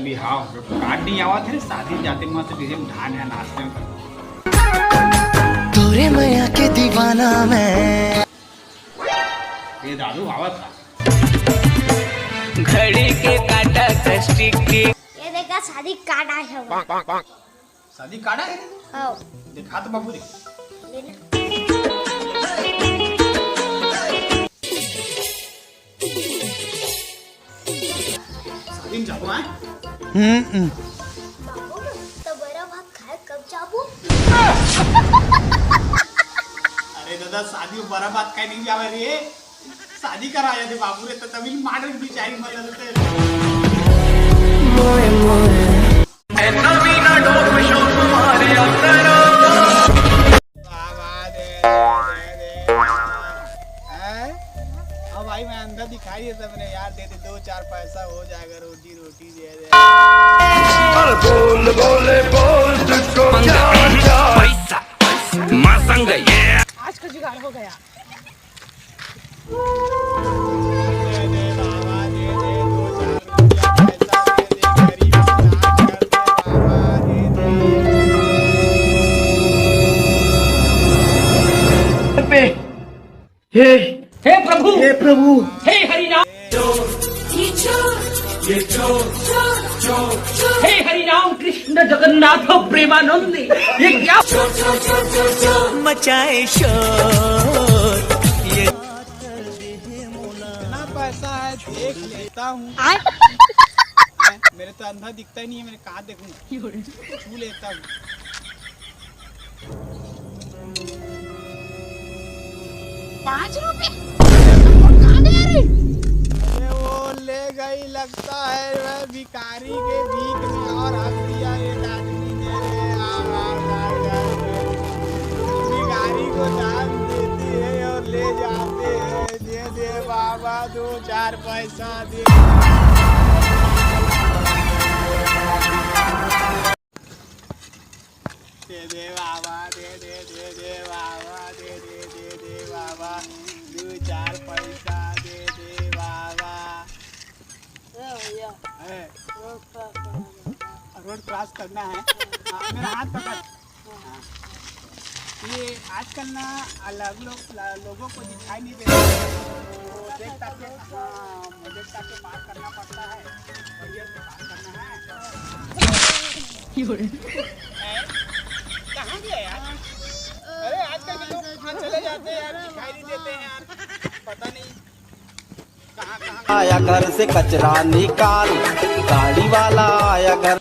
बिहाव कार्ड नहीं आवा थे शादी जाते वहां से डीजे ढान है नाचते में तोरे मैया के दीवाना मैं ये दादू आवा था घड़ी के काटा कष्टी के ये देखा शादी कार्ड आया है। शादी कार्ड है हाँ दिखा तो बाबू शादी में जाबू है बाबू तो बड़ा भात खाए कब जाबू। अरे दादा शादी में बड़ा बात कहीं नहीं जावे रे शादी कराया थे बाबू रे तो तभी मार बिचारी मदद ते भाई मैं अंदर दिखाई देता मैंने यार दे दे 2-4 पैसा हो जाएगा रोटी रोटी दे दे बोल बोले बोल तुझको पैसा मसंग ये आज का जुगाड़ हो गया। दे दे बाबा दे दे 2-4 रुपया पैसा दे दे गरीब नाच कर दे बाबा दे दे हे प्रभु हे हरिनाम हे हरिनाम कृष्ण जगन्नाथ प्रेमानंद ये क्या मचाए शोर ये कितना पैसा है देख लेता हूँ मेरे तो अंधा दिखता ही नहीं है मेरे कहाँ देखूंगा छू लेता हूँ 5 रुपए अरे वो ले गई लगता है वह भिखारी के भीख में और हक दिया एक आदमी ने भिखारी को दान देती है और ले जाते हैं दे दे बाबा 2-4 पैसा दे दे बाबा दे दे बाबा दे बाबा 2-4 पैसा दे बाबा रोड क्रॉस करना है मेरा हाथ पकड़ ये आजकल ना अलग लोगों को दिखाई नहीं देता तो देख ताकि मुझे ताकि बात करना पड़ता है बात करना है कहाँ गया यार अरे आजकल के लोग कहाँ चले जाते हैं यार दिखाई नहीं देते हैं यार पता नहीं कहाँ आया घर से कचरा निकाल गाड़ी वाला आया घर